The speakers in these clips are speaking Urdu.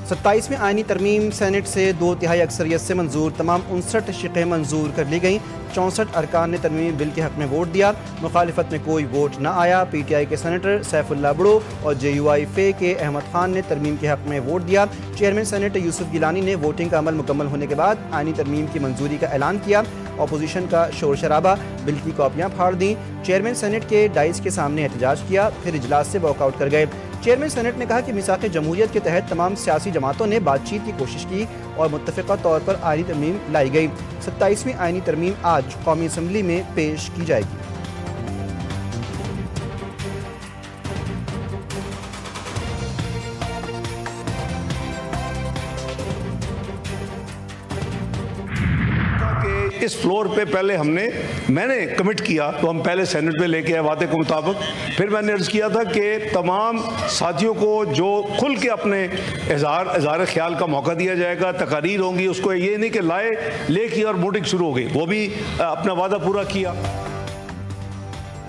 27ویں آئینی ترمیم سینٹ سے 2/3 اکثریت سے منظور، تمام 59 شقیں منظور کر لی گئیں۔ 64 ارکان نے ترمیمی بل کے حق میں ووٹ دیا، مخالفت میں کوئی ووٹ نہ آیا۔ پی ٹی آئی کے سینیٹر سیف اللہ بڑو اور جے یو آئی فے کے احمد خان نے ترمیم کے حق میں ووٹ دیا۔ چیئرمین سینٹ یوسف گیلانی نے ووٹنگ کا عمل مکمل ہونے کے بعد آئینی ترمیم کی منظوری کا اعلان کیا۔ اپوزیشن کا شور شرابہ، بل کی کاپیاں پھاڑ دیں۔ چیئرمین سینٹ کے ڈائز کے سامنے احتجاج کیا، پھر اجلاس سے واک آؤٹ کر گئے۔ چیئرمین سینٹ نے کہا کہ میثاق جمہوریت کے تحت تمام سیاسی جماعتوں نے بات چیت کی کوشش کی اور متفقہ طور پر آئینی ترمیم لائی گئی۔ 27ویں آئینی ترمیم آج قومی اسمبلی میں پیش کی جائے گی۔ اس فلور پہ پہلے میں نے کمٹ کیا تو ہم پہلے سینٹ میں لے کے آئے وعدے کے مطابق، پھر میں نے عرض کیا تھا کہ تمام ساتھیوں کو جو کھل کے اپنے اظہار خیال کا موقع دیا جائے گا، تقاریر ہوں گی، اس کو یہ نہیں کہ لے کی اور ووٹنگ شروع ہو گئی، وہ بھی اپنا وعدہ پورا کیا۔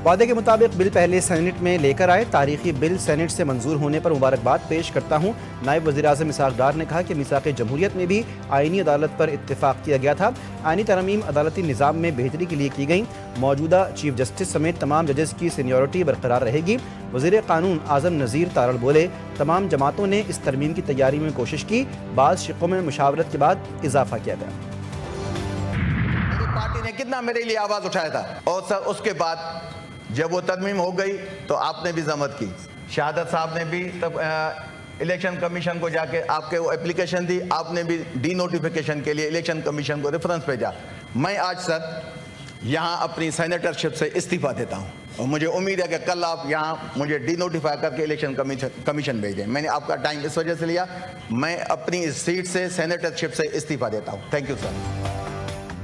وعدے کے مطابق بل پہلے سینٹ میں لے کر آئے۔ تاریخی بل سینٹ سے منظور ہونے پر مبارکباد پیش کرتا ہوں۔ نائب وزیر اعظم اسحاق ڈار نے کہا کہ میثاق جمہوریت میں بھی آئینی عدالت پر اتفاق کیا گیا تھا۔ آئینی ترمیم عدالتی نظام میں بہتری کے لیے کی گئیں۔ موجودہ چیف جسٹس سمیت تمام ججز کی سینیورٹی برقرار رہے گی۔ وزیر قانون اعظم نذیر تارڑ بولے، تمام جماعتوں نے اس ترمیم کی تیاری میں کوشش کی، بعض شقوں میں مشاورت کے بعد اضافہ کیا گیا۔ میری پارٹی نے کتنا میرے لیے آواز اٹھایا تھا، اور اس کے بعد جب وہ ترمیم ہو گئی تو آپ نے بھی زحمت کی، شہادت صاحب نے بھی تب الیکشن کمیشن کو جا کے آپ کے وہ اپلیکیشن دی، آپ نے بھی ڈی نوٹیفیکیشن کے لیے الیکشن کمیشن کو ریفرنس بھیجا۔ میں آج سر یہاں اپنی سینیٹرشپ سے استعفیٰ دیتا ہوں اور مجھے امید ہے کہ کل آپ یہاں مجھے ڈی نوٹیفائی کر کے الیکشن کمیشن بھیج دیں۔ میں نے آپ کا ٹائم اس وجہ سے لیا، میں اپنی اس سیٹ سے سینیٹرشپ سے استعفیٰ دیتا ہوں۔ Thank you sir.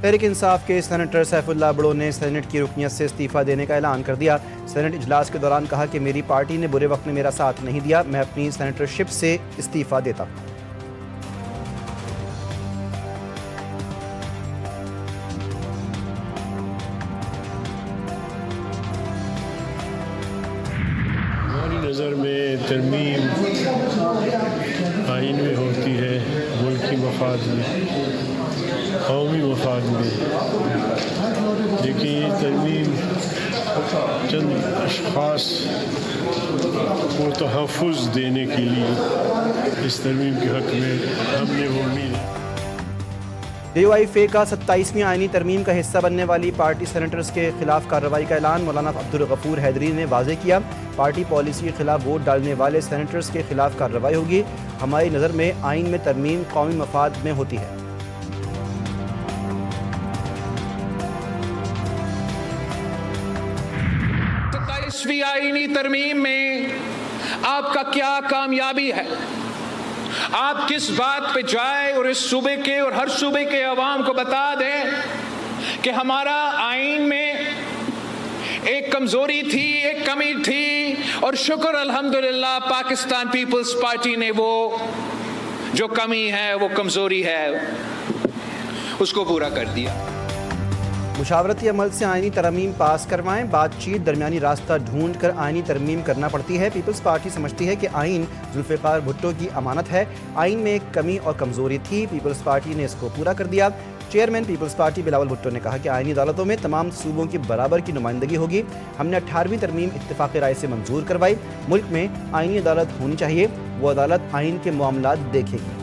Tehreek Insaf کے سینیٹر سیف اللہ بڑو نے سینٹ کی رکنیت سے استعفیٰ دینے کا اعلان کر دیا۔ سینٹ اجلاس کے دوران کہا کہ میری پارٹی نے برے وقت میں میرا ساتھ نہیں دیا، میں اپنی سینیٹرشپ سے استعفیٰ دیتا ہوں۔ ہماری نظر میں ترمیم آئین میں ہوتی ہے ملکی مفاد میں، قومی مفاد میں، لیکن یہ ترمیم چند اشخاص کو تحفظ دینے کے لیے اس ترمیم کے حق میں ہم نے وہ امید ہے۔ جے یو آئی فے کا 27ویں آئینی ترمیم کا حصہ بننے والی پارٹی سینیٹرز کے خلاف کارروائی کا اعلان مولانا عبدالغفور حیدری نے واضح کیا۔ پارٹی پالیسی کے خلاف ووٹ ڈالنے والے سینیٹرز کے خلاف کارروائی ہوگی۔ ہماری نظر میں آئین میں ترمیم قومی مفاد میں ہوتی ہے۔ 27ویں آئینی ترمیم میں آپ کا کیا کامیابی ہے؟ آپ کس بات پہ جائیں اور اس صوبے کے اور ہر صوبے کے عوام کو بتا دیں کہ ہمارا آئین میں ایک کمزوری تھی، ایک کمی تھی، اور شکر الحمدللہ پاکستان پیپلز پارٹی نے وہ جو کمی ہے، وہ کمزوری ہے، اس کو پورا کر دیا۔ مشاورتی عمل سے آئینی ترمیم پاس کروائیں، بات چیت درمیانی راستہ ڈھونڈ کر آئینی ترمیم کرنا پڑتی ہے۔ پیپلز پارٹی سمجھتی ہے کہ آئین ذوالفقار بھٹو کی امانت ہے، آئین میں ایک کمی اور کمزوری تھی، پیپلز پارٹی نے اس کو پورا کر دیا۔ Chairman Peoples Party Bilawal Bhutto نے کہا کہ آئینی عدالتوں میں تمام صوبوں کی برابر کی نمائندگی ہوگی۔ ہم نے 18ویں ترمیم اتفاقی رائے سے منظور کروائی۔ ملک میں آئینی عدالت ہونی چاہیے، وہ عدالت آئین کے معاملات دیکھے گی۔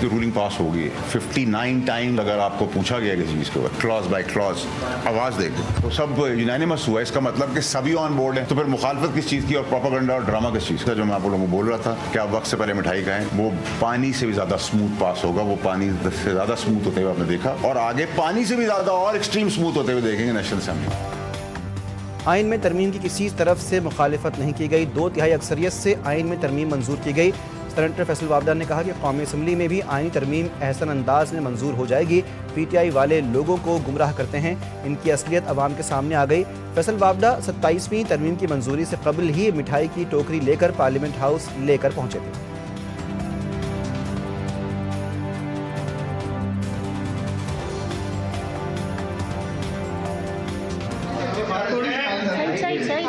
رولنگ پاس ہوگی 59 ٹائم، اگر آپ کو پوچھا گیا کسی چیز کے اوپر کلاز بائی کلاز آواز دے کے تو سب یونینیمس ہوا، اس کا مطلب کہ سبھی آن بورڈ ہیں۔ تو پھر مخالفت کس چیز کی اور پروپیگنڈا اور ڈرامہ کس چیز کا؟ جو میں آپ لوگوں کو بول رہا تھا کہ آپ وقت سے پہلے مٹھائی کھائیں، وہ پانی سے بھی زیادہ اسموتھ پاس ہوگا، وہ پانی سے زیادہ اسموتھ ہوتے ہوئے آپ نے دیکھا، اور آگے پانی سے بھی زیادہ اور ایکسٹریم اسموتھ ہوتے ہوئے دیکھیں گے نیشنل اسمبلی۔ آئین میں ترمیم کی کسی طرف سے مخالفت نہیں کی گئی، 2/3 اکثریت سے آئین میں ترمیم منظور کی گئی۔ سینیٹر فیصل وابدہ نے کہا کہ قومی اسمبلی میں بھی آئینی ترمیم احسن انداز میں منظور ہو جائے گی۔ پی ٹی آئی والے لوگوں کو گمراہ کرتے ہیں، ان کی اصلیت عوام کے سامنے آ گئی۔ فیصل وابدہ 27ویں ترمیم کی منظوری سے قبل ہی مٹھائی کی ٹوکری لے کر پارلیمنٹ ہاؤس لے کر پہنچے تھے۔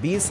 20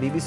BBC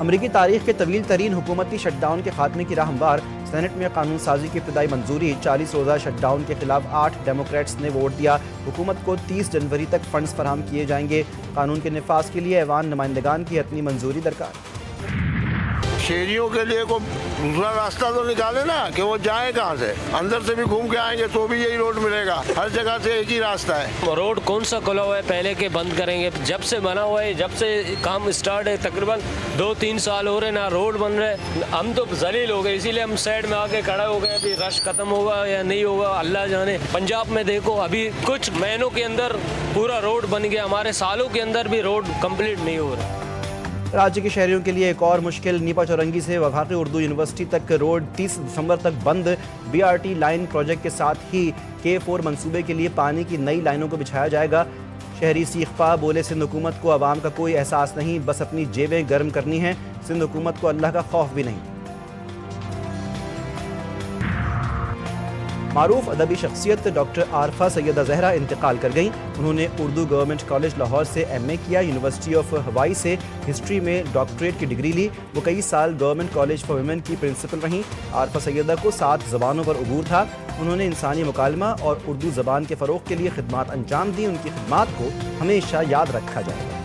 امریکی تاریخ کے طویل ترین حکومتی شٹ ڈاؤن کے خاتمے کی راہ ہموار، سینٹ میں قانون سازی کی ابتدائی منظوری، 40 روزہ شٹ ڈاؤن کے خلاف 8 ڈیموکریٹس نے ووٹ دیا، حکومت کو 30 جنوری تک فنڈز فراہم کیے جائیں گے، قانون کے نفاذ کے لیے ایوان نمائندگان کی حتمی منظوری درکار۔ شہریوں کے لیے کوئی دوسرا راستہ تو نکالے نا کہ وہ جائیں کہاں سے، اندر سے بھی گھوم کے آئیں گے تو بھی یہی روڈ ملے گا، ہر جگہ سے ایک ہی راستہ ہے۔ روڈ کون سا کھلا ہوا ہے پہلے کے بند کریں گے؟ جب سے بنا ہوا ہے، جب سے کام اسٹارٹ ہے تقریباً 2-3 سال ہو رہے، نہ روڈ بن رہے، ہم تو ذلیل ہو گئے، اسی لیے ہم سائڈ میں آ کے کھڑے ہو گئے، ابھی رش ختم ہوگا یا نہیں ہوگا اللہ جانے۔ پنجاب میں دیکھو ابھی کچھ مہینوں کے اندر پورا روڈ بن گیا، ہمارے سالوں کے اندر بھی روڈ کمپلیٹ نہیں ہو رہا۔ راجیہ کے شہریوں کے لیے ایک اور مشکل، نیپا چورنگی سے وفاقی اردو یونیورسٹی تک روڈ 30 دسمبر تک بند، BRT لائن پروجیکٹ کے ساتھ ہی K4 منصوبے کے لیے پانی کی نئی لائنوں کو بچھایا جائے گا۔ شہری سیخ پا بولے سندھ حکومت کو عوام کا کوئی احساس نہیں، بس اپنی جیبیں گرم کرنی ہیں، سندھ حکومت کو اللہ کا خوف بھی نہیں۔ معروف ادبی شخصیت ڈاکٹر عارفہ سیدہ زہرا انتقال کر گئیں۔ انہوں نے اردو گورنمنٹ کالج لاہور سے MA کیا، یونیورسٹی آف ہوائی سے ہسٹری میں ڈاکٹریٹ کی ڈگری لی۔ وہ کئی سال گورنمنٹ کالج فار ویمن کی پرنسپل رہیں۔ عارفہ سیدہ کو 7 زبانوں پر عبور تھا۔ انہوں نے انسانی مکالمہ اور اردو زبان کے فروغ کے لیے خدمات انجام دیں، ان کی خدمات کو ہمیشہ یاد رکھا جائے گا۔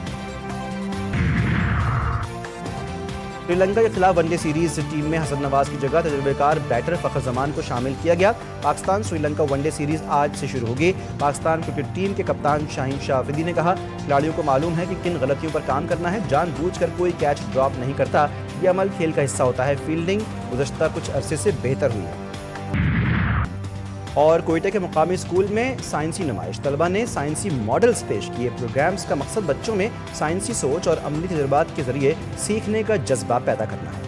سری لنکا کے خلاف ون ڈے سیریز ٹیم میں حسن نواز کی جگہ تجربہ کار بیٹر فخر زمان کو شامل کیا گیا۔ Pakistan Sri Lanka one day series آج سے شروع ہوگی۔ پاکستان کرکٹ ٹیم کے کپتان شاہین شاہ آفریدی نے کہا، کھلاڑیوں کو معلوم ہے کہ کن غلطیوں پر کام کرنا ہے، جان بوجھ کر کوئی کیچ ڈراپ نہیں کرتا، یہ عمل کھیل کا حصہ ہوتا ہے۔ فیلڈنگ گزشتہ کچھ عرصے سے بہتر ہوئی ہے۔ اور کوئٹہ کے مقامی اسکول میں سائنسی نمائش، طلبہ نے سائنسی ماڈلز پیش کیے۔ پروگرامز کا مقصد بچوں میں سائنسی سوچ اور عملی تجربات کے ذریعے سیکھنے کا جذبہ پیدا کرنا ہے۔